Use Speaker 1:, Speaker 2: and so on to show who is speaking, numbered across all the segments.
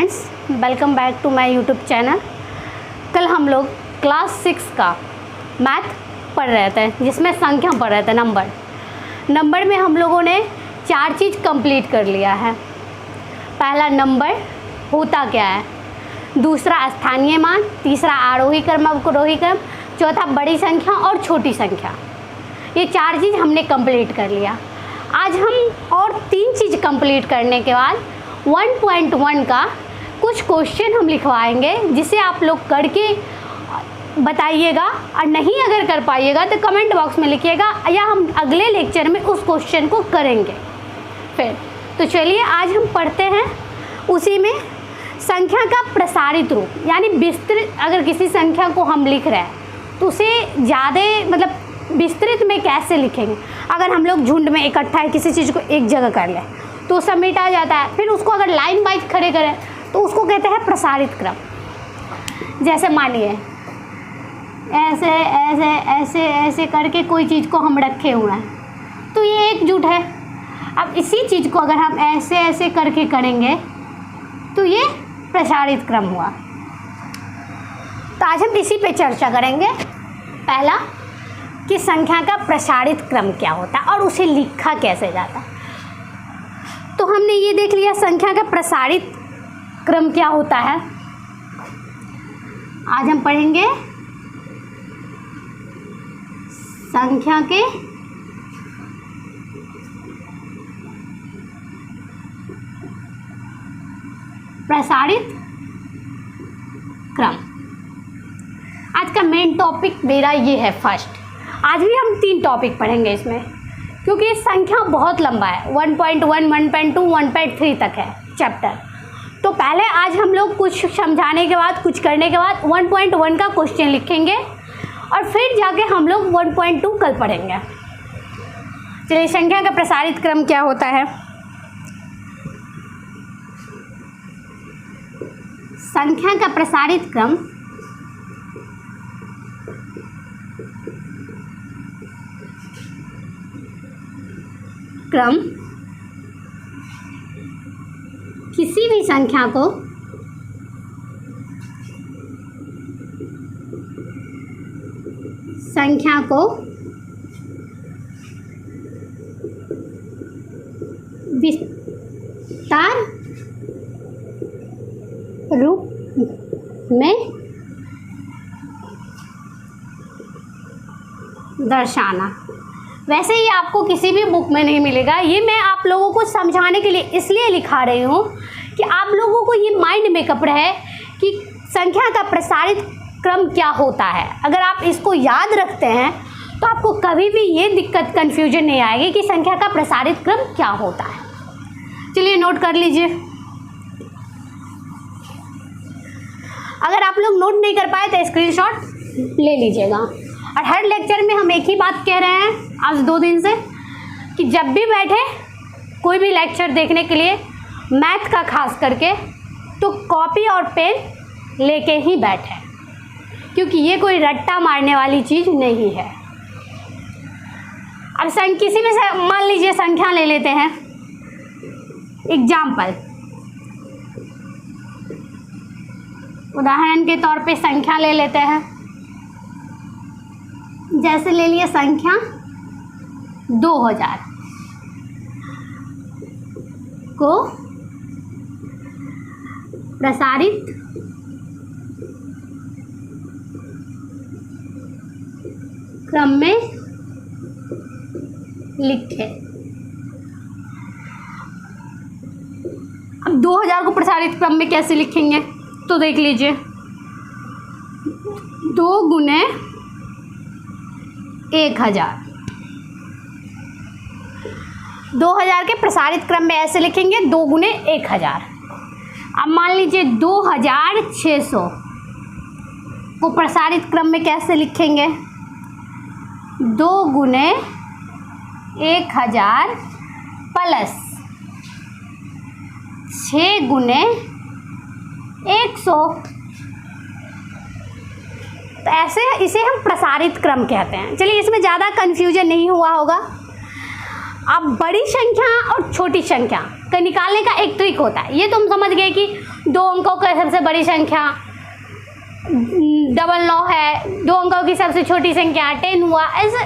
Speaker 1: Friends, welcome back to my YouTube channel. कल हम लोग क्लास 6 का मैथ पढ़ रहे थे, जिसमें संख्या पढ़ रहे थे। नंबर में हम लोगों ने 4 चीज़ कंप्लीट कर लिया है। पहला, नंबर होता क्या है, दूसरा स्थानीय मान, तीसरा आरोही क्रम अवरोही क्रम, चौथा बड़ी संख्या और छोटी संख्या। ये 4 चीज़ हमने कंप्लीट कर लिया। आज हम और 3 चीज़ कंप्लीट करने के बाद 1.1 का कुछ क्वेश्चन हम लिखवाएंगे, जिसे आप लोग करके बताइएगा, और नहीं अगर कर पाइएगा तो कमेंट बॉक्स में लिखिएगा, या हम अगले लेक्चर में उस क्वेश्चन को करेंगे फिर। तो चलिए आज हम पढ़ते हैं। उसी में संख्या का प्रसारित रूप, यानी विस्तृत, अगर किसी संख्या को हम लिख रहे हैं तो उसे ज़्यादा विस्तृत में कैसे लिखेंगे। अगर हम लोग झुंड में इकट्ठा है किसी चीज़ को एक जगह कर लें तो सब मिटा जाता है। फिर उसको अगर लाइन वाइज खड़े करें तो उसको कहते हैं प्रसारित क्रम। जैसे मानिए ऐसे ऐसे ऐसे ऐसे करके कोई चीज़ को हम रखे हुए हैं तो ये एकजुट है। अब इसी चीज़ को अगर हम ऐसे ऐसे करके करेंगे तो ये प्रसारित क्रम हुआ। तो आज हम इसी पे चर्चा करेंगे। पहला, कि संख्या का प्रसारित क्रम क्या होता है और उसे लिखा कैसे जाता है। तो हमने ये देख लिया संख्या का प्रसारित क्रम क्या होता है। आज हम पढ़ेंगे संख्या के प्रसारित क्रम। आज का मेन टॉपिक मेरा ये है फर्स्ट। आज भी हम 3 टॉपिक पढ़ेंगे इसमें, क्योंकि ये संख्या बहुत लंबा है। 1.1, 1.2, 1.3 तक है चैप्टर। तो पहले आज हम लोग कुछ समझाने के बाद, कुछ करने के बाद 1.1 का क्वेश्चन लिखेंगे, और फिर जाके हम लोग 1.2 कल पढ़ेंगे। चलिए, संख्या का प्रसारित क्रम क्या होता है। संख्या का प्रसारित क्रम किसी भी संख्या को विस्तार रूप में दर्शाना। वैसे ही आपको किसी भी बुक में नहीं मिलेगा। ये मैं आप लोगों को समझाने के लिए इसलिए लिखा रही हूँ कि आप लोगों को ये माइंड मेकअप रहे कि संख्या का प्रसारित क्रम क्या होता है। अगर आप इसको याद रखते हैं तो आपको कभी भी ये दिक्कत, कन्फ्यूजन नहीं आएगी कि संख्या का प्रसारित क्रम क्या होता है। चलिए नोट कर लीजिए। अगर आप लोग नोट नहीं कर पाए तो स्क्रीनशॉट ले लीजिएगा। और हर लेक्चर में हम एक ही बात कह रहे हैं आज 2 दिन से, कि जब भी बैठे कोई भी लेक्चर देखने के लिए, मैथ का खास करके, तो कॉपी और पेन लेके ही बैठे, क्योंकि ये कोई रट्टा मारने वाली चीज़ नहीं है। अब किसी में से मान लीजिए संख्या ले लेते हैं, एग्जाम्पल, उदाहरण के तौर पे संख्या ले लेते हैं। जैसे ले लिए संख्या 2000 को प्रसारित क्रम में लिखे। अब 2000 को प्रसारित क्रम में कैसे लिखेंगे तो देख लीजिए। 2 गुने 1000। 2000 के प्रसारित क्रम में ऐसे लिखेंगे 2 गुने 1000। अब मान लीजिए 2600 को प्रसारित क्रम में कैसे लिखेंगे। 2 गुने 1000 प्लस 6 गुने 100। तो ऐसे इसे हम प्रसारित क्रम कहते हैं। चलिए, इसमें ज़्यादा कन्फ्यूजन नहीं हुआ होगा। अब बड़ी संख्या और छोटी संख्या का निकालने का एक ट्रिक होता है। ये तो हम समझ गए कि 2 अंकों की सबसे बड़ी संख्या 99 है, 2 अंकों की सबसे छोटी संख्या 10 हुआ। ऐसे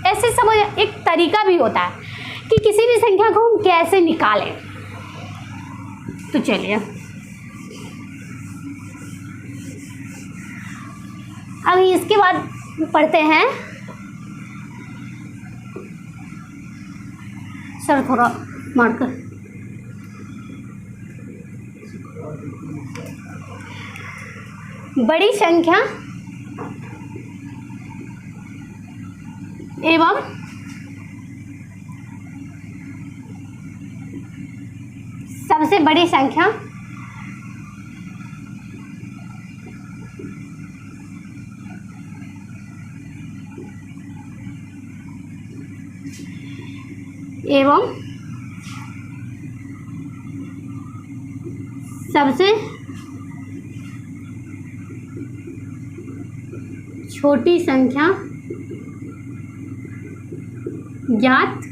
Speaker 1: ऐसे समझ एक तरीका भी होता है कि किसी भी संख्या को हम कैसे निकालें। तो चलिए अभी इसके बाद पढ़ते हैं। सर थोड़ा मारकर, बड़ी संख्या एवं सबसे बड़ी संख्या एवं सबसे छोटी संख्या ज्ञात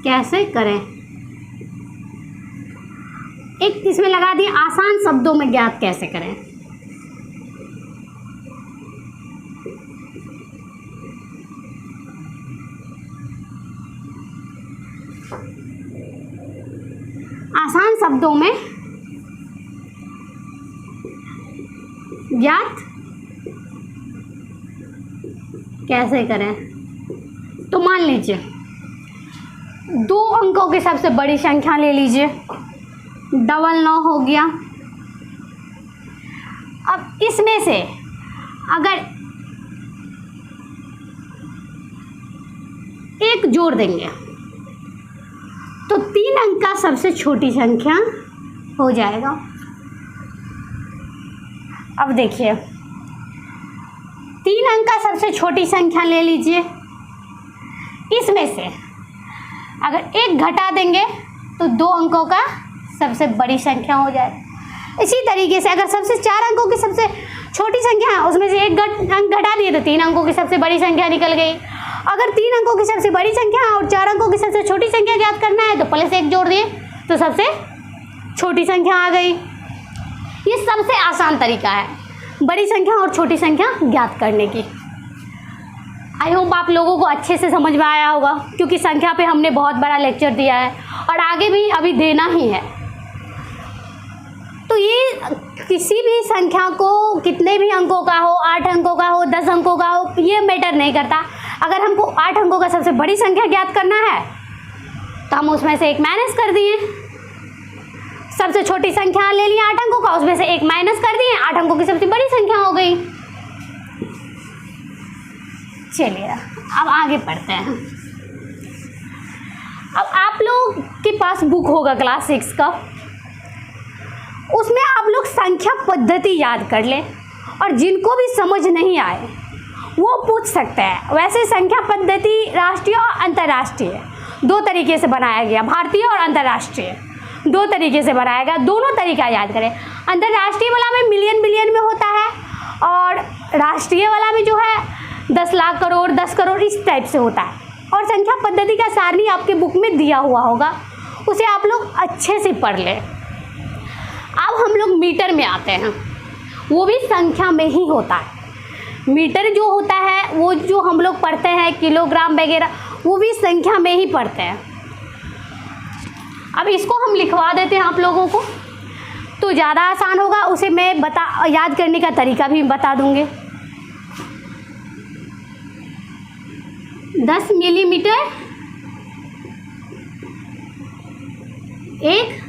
Speaker 1: कैसे करें। एक इसमें लगा दिए आसान शब्दों में ज्ञात कैसे करें। आसान शब्दों में ज्ञात कैसे करें। तो मान लीजिए 2 अंकों की सबसे बड़ी संख्या ले लीजिए, 99 हो गया। अब इसमें से अगर एक जोड़ देंगे तो 3 अंक का सबसे छोटी संख्या हो जाएगा। अब देखिए 3 अंक का सबसे छोटी संख्या ले लीजिए, इसमें से अगर एक घटा देंगे तो 2 अंकों का सबसे बड़ी संख्या हो जाए। इसी तरीके से अगर सबसे 4 अंकों की सबसे छोटी संख्या है उसमें से एक अंक घटा दिए तो 3 अंकों की सबसे बड़ी संख्या निकल गई। अगर 3 अंकों की सबसे बड़ी संख्या और 4 अंकों की सबसे छोटी संख्या ज्ञात करना है तो प्लस 1 जोड़ दिए तो सबसे छोटी संख्या आ गई। ये सबसे आसान तरीका है बड़ी संख्या और छोटी संख्या ज्ञात करने की। आई होप आप लोगों को अच्छे से समझ में आया होगा, क्योंकि संख्या पे हमने बहुत बड़ा लेक्चर दिया है और आगे भी अभी देना ही है। तो ये किसी भी संख्या को कितने भी अंकों का हो, 8 अंकों का हो, 10 अंकों का हो, ये मैटर नहीं करता। अगर हमको 8 अंकों का सबसे बड़ी संख्या ज्ञात करना है तो हम उसमें से एक माइनस कर दिए। सबसे छोटी संख्या ले लिया 8 अंकों का, उसमें से एक माइनस कर दिए, 8 अंकों की सबसे बड़ी संख्या हो गई। चलिए अब आगे पढ़ते हैं। अब आप लोग के पास बुक होगा क्लास 6 का, उसमें आप लोग संख्या पद्धति याद कर लें और जिनको भी समझ नहीं आए वो पूछ सकते हैं। वैसे संख्या पद्धति राष्ट्रीय और अंतर्राष्ट्रीय 2 तरीके से बनाया गया, भारतीय और अंतर्राष्ट्रीय 2 तरीके से बनाया गया। दोनों तरीका याद करें। अंतर्राष्ट्रीय वाला में मिलियन बिलियन में होता है और राष्ट्रीय वाला में जो है 10 लाख करोड़, 10 करोड़ इस टाइप से होता है। और संख्या पद्धति का सारणी आपके बुक में दिया हुआ होगा, उसे आप लोग अच्छे से पढ़ लें। अब हम लोग मीटर में आते हैं, वो भी संख्या में ही होता है। मीटर जो होता है वो जो हम लोग पढ़ते हैं किलोग्राम वगैरह, वो भी संख्या में ही पढ़ते हैं। अब इसको हम लिखवा देते हैं आप लोगों को तो ज़्यादा आसान होगा। उसे मैं याद करने का तरीका भी बता दूंगी। 10 millimetre 1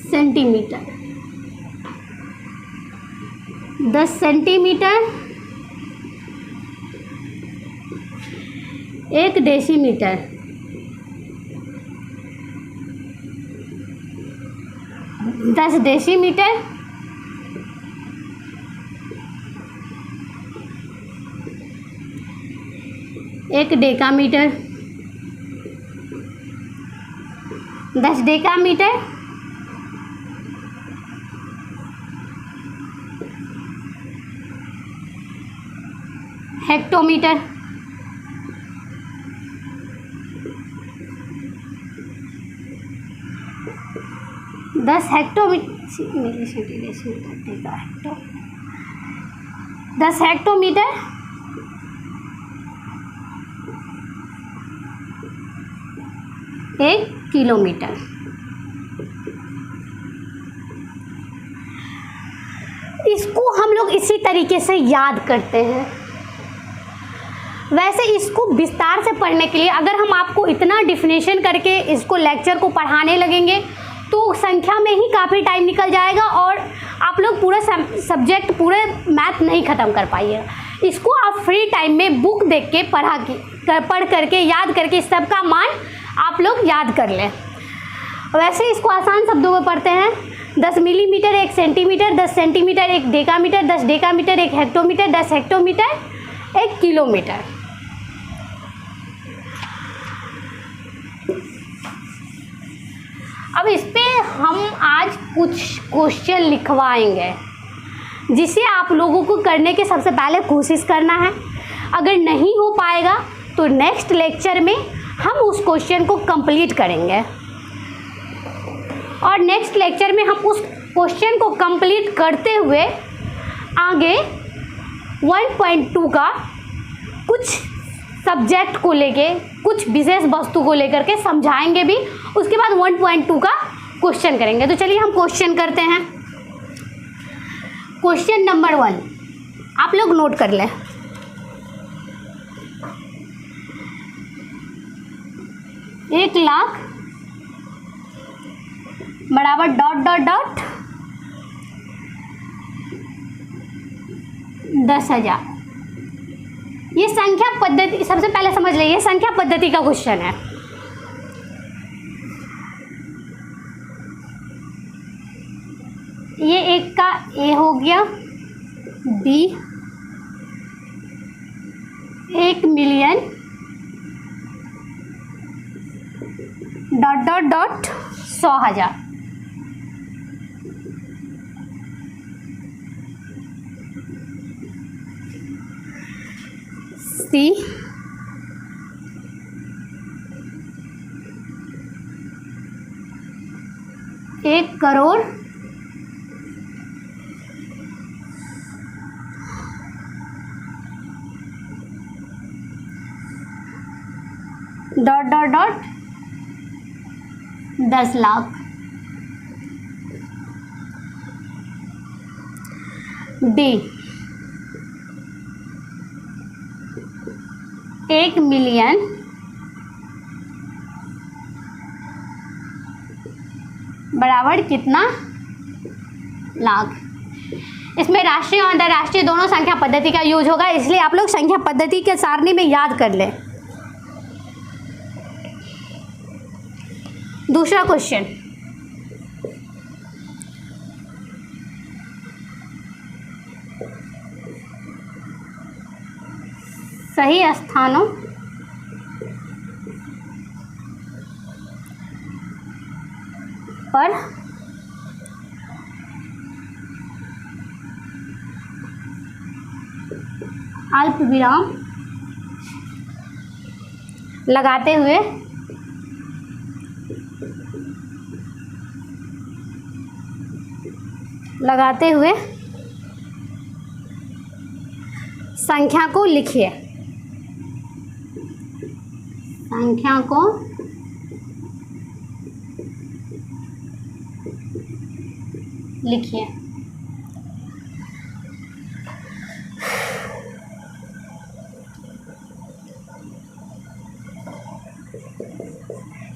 Speaker 1: centimetre, 10 centimetre 1 decimetre, 10 decimetre 1 decametre, 10 decametre 1 hectometre, 10 hectometre 1 kilometre. इसको हम लोग इसी तरीके से याद करते हैं। वैसे इसको विस्तार से पढ़ने के लिए अगर हम आपको इतना डिफिनेशन करके इसको लेक्चर को पढ़ाने लगेंगे तो संख्या में ही काफ़ी टाइम निकल जाएगा और आप लोग पूरा सब्जेक्ट पूरे मैथ नहीं ख़त्म कर पाइएगा। इसको आप फ्री टाइम में बुक देख के पढ़ करके याद करके इस सब का मान आप लोग याद कर लें। वैसे इसको आसान शब्दों में पढ़ते हैं। 10 millimetre 1 centimetre, 10 centimetre 1 decametre, 10 decametre 1 hectometre, 10 hectometre 1 kilometre. अब इस पे हम आज कुछ क्वेश्चन लिखवाएंगे जिसे आप लोगों को करने के सबसे पहले कोशिश करना है। अगर नहीं हो पाएगा तो नेक्स्ट लेक्चर में हम उस क्वेश्चन को कंप्लीट करेंगे और नेक्स्ट लेक्चर में हम उस क्वेश्चन को कंप्लीट करते हुए आगे 1.2 का कुछ सब्जेक्ट को लेके कुछ विशेष वस्तु को लेकर के समझाएंगे भी। उसके बाद 1.2 का क्वेश्चन करेंगे। तो चलिए हम क्वेश्चन करते हैं। क्वेश्चन नंबर 1 आप लोग नोट कर लें। एक लाख बराबर डॉट डॉट डॉट 10,000। ये संख्या पद्धति, सबसे पहले समझ लीजिए संख्या पद्धति का क्वेश्चन है। ये एक का ए हो गया, b 1 million dot dot dot 100,000। C 1 crore 10 lakh. D 1 million बराबर कितना लाख। इसमें राष्ट्रीय और अंतर्राष्ट्रीय दोनों संख्या पद्धति का यूज होगा, इसलिए आप लोग संख्या पद्धति के सारणी में याद कर लें। दूसरा क्वेश्चन, सही स्थानों पर अल्प विराम लगाते हुए संख्या को लिखिए। संख्या को लिखिए।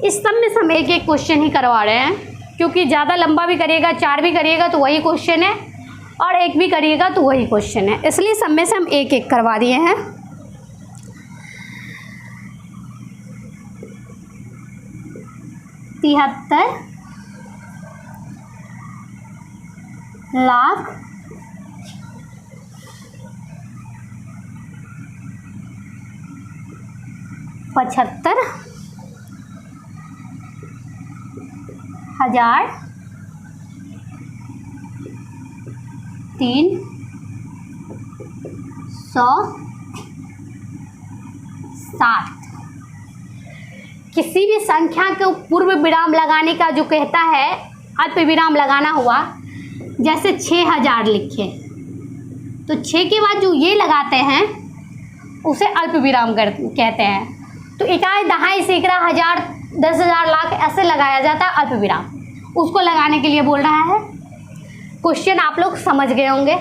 Speaker 1: इस सब में हम एक एक क्वेश्चन ही करवा रहे हैं, क्योंकि ज़्यादा लंबा भी करिएगा, 4 भी करिएगा तो वही क्वेश्चन है, और 1 भी करिएगा तो वही क्वेश्चन है, इसलिए सब में से हम एक एक करवा दिए हैं। तिहत्तर लाख 75,000 300 7। किसी भी संख्या को पूर्व विराम लगाने का जो कहता है, अल्प विराम लगाना हुआ, जैसे 6000 लिखे तो 6 के बाद जो ये लगाते हैं उसे अल्प विराम कहते हैं। तो इकाई, दहाई, सैकड़ा, हजार, 10,000, लाख ऐसे लगाया जाता है अल्प विराम, उसको लगाने के लिए बोल रहा है। क्वेश्चन आप लोग समझ गए होंगे।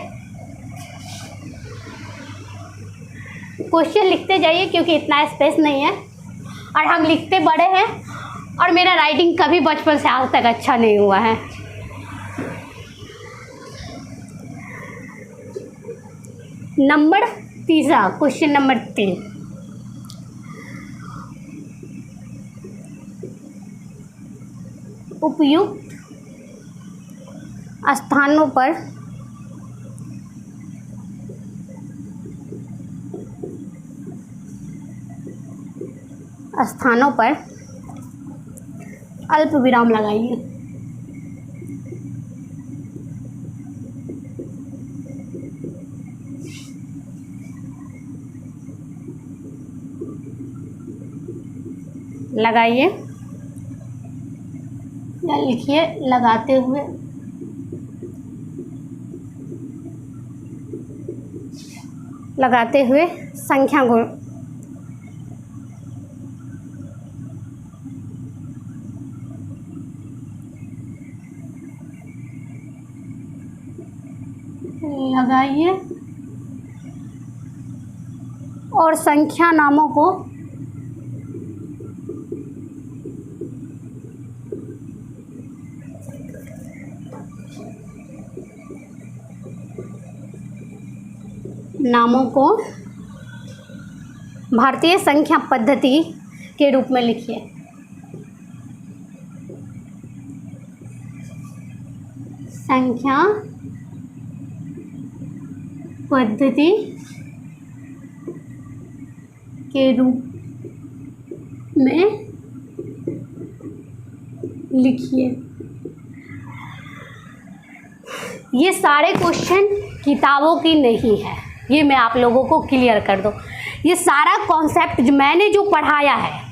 Speaker 1: क्वेश्चन लिखते जाइए क्योंकि इतना स्पेस नहीं है और हम लिखते बड़े हैं और मेरा राइटिंग कभी बचपन से आज तक अच्छा नहीं हुआ है। नंबर तीसरा, क्वेश्चन नंबर 3, उपयुक्त स्थानों पर अल्प विराम लगाइए। लगाइए या लिखिए लगाते हुए। लगाते हुए संख्या गुण लगाइए और संख्या नामों को भारतीय संख्या पद्धति के रूप में लिखिए। संख्या पद्धति के रूप में लिखिए। ये सारे क्वेश्चन किताबों की नहीं है, ये मैं आप लोगों को क्लियर कर दूं। ये सारा कॉन्सेप्ट जो मैंने पढ़ाया है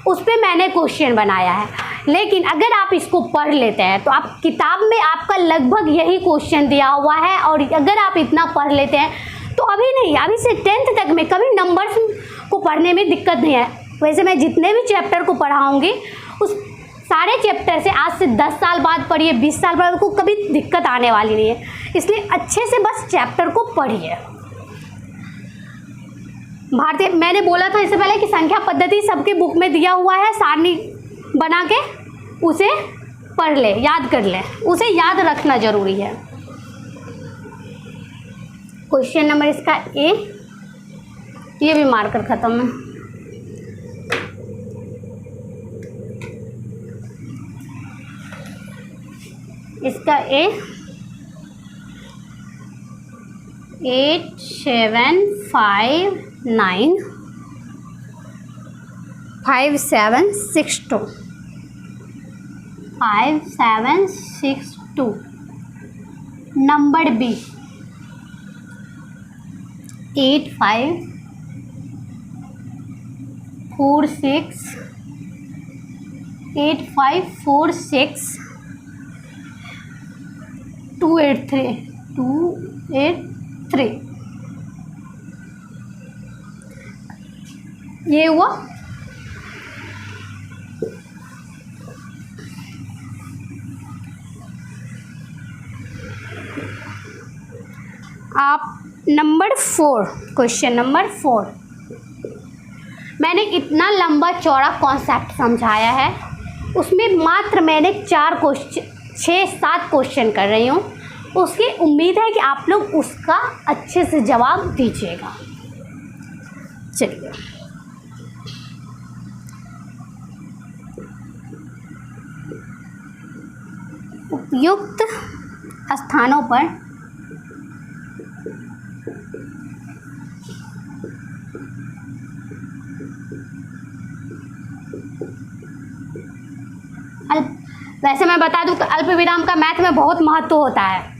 Speaker 1: उस पे मैंने क्वेश्चन बनाया है, लेकिन अगर आप इसको पढ़ लेते हैं तो आप किताब में आपका लगभग यही क्वेश्चन दिया हुआ है, और अगर आप इतना पढ़ लेते हैं तो अभी नहीं, अभी से 10th तक में कभी नंबर्स को पढ़ने में दिक्कत नहीं है। वैसे मैं जितने भी चैप्टर को पढ़ाऊँगी उस सारे चैप्टर से आज से 10 साल बाद पढ़िए, 20 साल बाद को कभी दिक्कत आने वाली नहीं है, इसलिए अच्छे से बस चैप्टर को पढ़िए। भारतीय, मैंने बोला था इससे पहले कि संख्या पद्धति सबके बुक में दिया हुआ है, सारणी बना के उसे पढ़ ले, याद कर ले, उसे याद रखना जरूरी है। क्वेश्चन नंबर इसका ए, ये भी मार्कर खत्म है। इसका ए 8759 5762 5762। नंबर बी 8546 283 ये हुआ। आप नंबर 4, क्वेश्चन नंबर 4, मैंने इतना लंबा चौड़ा कॉन्सेप्ट समझाया है, उसमें मात्र मैंने 6-7 क्वेश्चन कर रही हूँ। उसकी उम्मीद है कि आप लोग उसका अच्छे से जवाब दीजिएगा। चलिए, उपयुक्त स्थानों पर वैसे मैं बता दूं तो अल्प विराम का मैथ में बहुत महत्व होता है,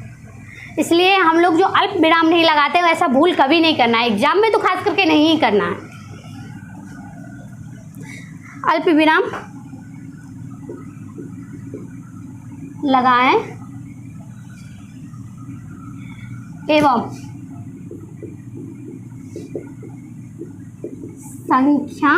Speaker 1: इसलिए हम लोग जो अल्प विराम नहीं लगाते वैसा भूल कभी नहीं करना है, एग्जाम में तो खास करके नहीं करना है। अल्प विराम लगाएं एवं संख्या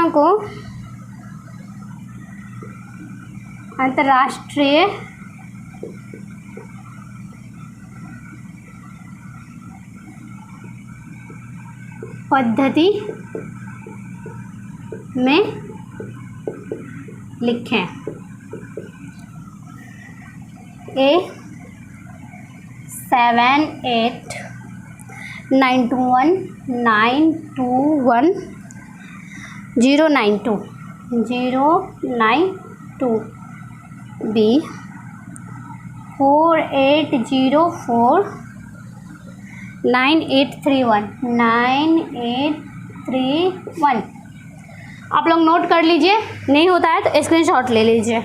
Speaker 1: को अंतर्राष्ट्रीय पद्धति में लिखें। A78921921 092 B 48049831 आप लोग नोट कर लीजिए, नहीं होता है तो स्क्रीनशॉट ले लीजिए।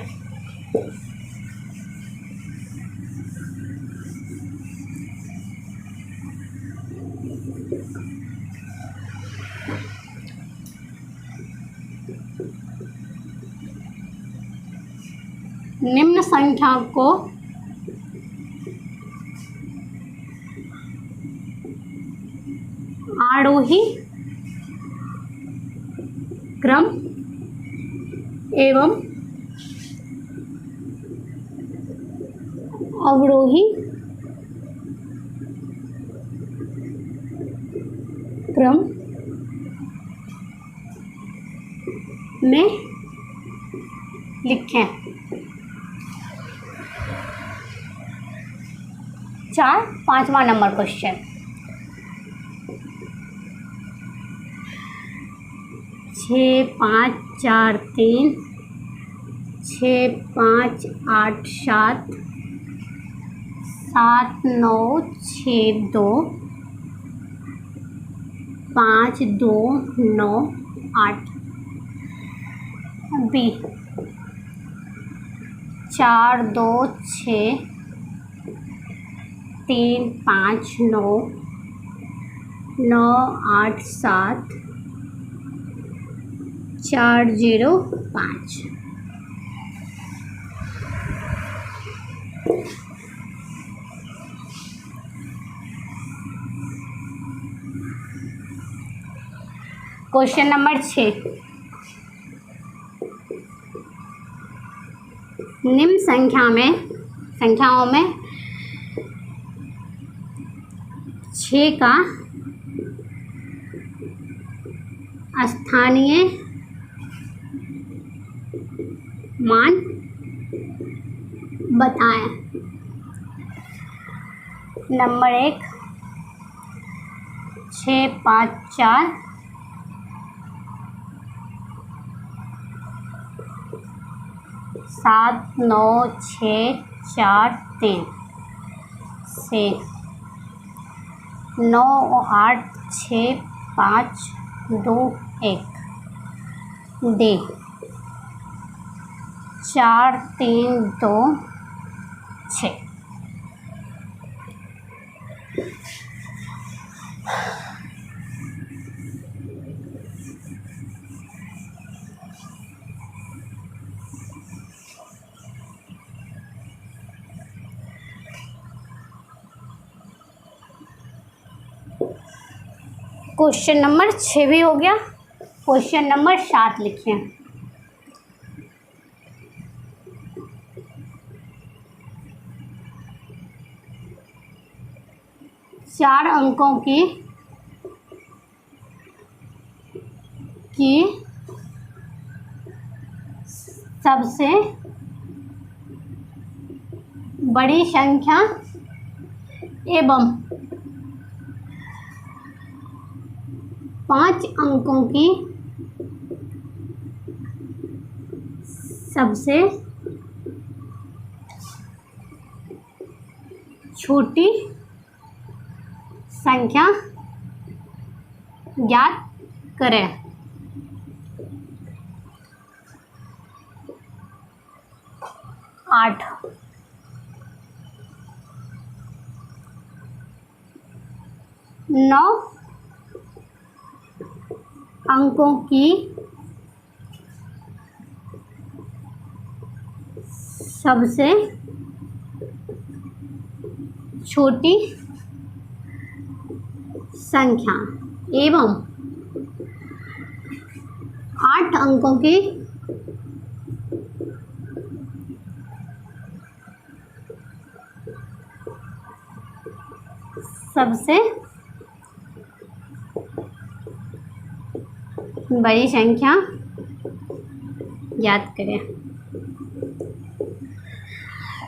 Speaker 1: निम्न संख्या को आरोही क्रम एवं अवरोही क्रम में लिखें। 5वां number question. 6 5 4 3 6 5 8 7 7 9 6 2 5 2 9 8 B 4 2 6 3 5 9 9 8 7 4 0 5। Question number 6। निम्न संख्याओं में 6 का स्थानीय मान बताएं। नंबर 1 6 5 4 7 9 6 4 3 से 9 8 6 5 2 1 D 4 3 2 6। क्वेश्चन नंबर 6 भी हो गया। क्वेश्चन नंबर 7 लिखिए। 4 अंकों की सबसे बड़ी संख्या एवं 5 अंकों की सबसे छोटी संख्या ज्ञात करें। 8 9 अंकों की सबसे छोटी संख्या एवं 8 अंकों की सबसे बड़ी संख्या याद करें।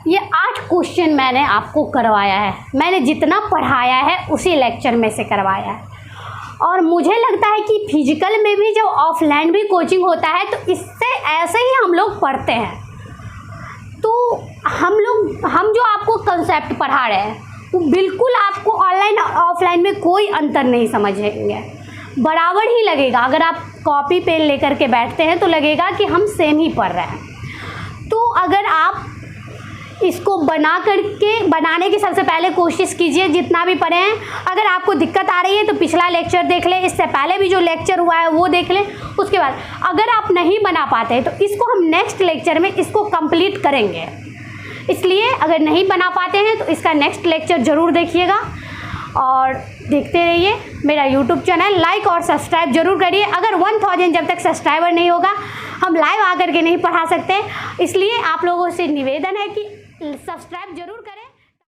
Speaker 1: ये 8 क्वेश्चन मैंने आपको करवाया है, मैंने जितना पढ़ाया है उसी लेक्चर में से करवाया है। और मुझे लगता है कि फिजिकल में भी जब ऑफलाइन भी कोचिंग होता है तो इससे ऐसे ही हम लोग पढ़ते हैं। तो हम जो आपको कंसेप्ट पढ़ा रहे हैं वो बिल्कुल आपको ऑनलाइन ऑफलाइन में कोई अंतर नहीं समझेंगे, बराबर ही लगेगा। अगर आप कॉपी पेन लेकर के बैठते हैं तो लगेगा कि हम सेम ही पढ़ रहे हैं। तो अगर आप इसको बनाने की सबसे पहले कोशिश कीजिए, जितना भी पढ़े हैं। अगर आपको दिक्कत आ रही है तो पिछला लेक्चर देख लें, इससे पहले भी जो लेक्चर हुआ है वो देख लें। उसके बाद अगर आप नहीं बना पाते हैं तो इसको हम नेक्स्ट लेक्चर में इसको कंप्लीट करेंगे। इसलिए अगर नहीं बना पाते हैं तो इसका नेक्स्ट लेक्चर ज़रूर देखिएगा और देखते रहिए मेरा यूट्यूब चैनल। लाइक और सब्सक्राइब जरूर करिए। अगर 1000 जब तक सब्सक्राइबर नहीं होगा हम लाइव आकर के नहीं पढ़ा सकते, इसलिए आप लोगों से निवेदन है कि सब्सक्राइब जरूर करें।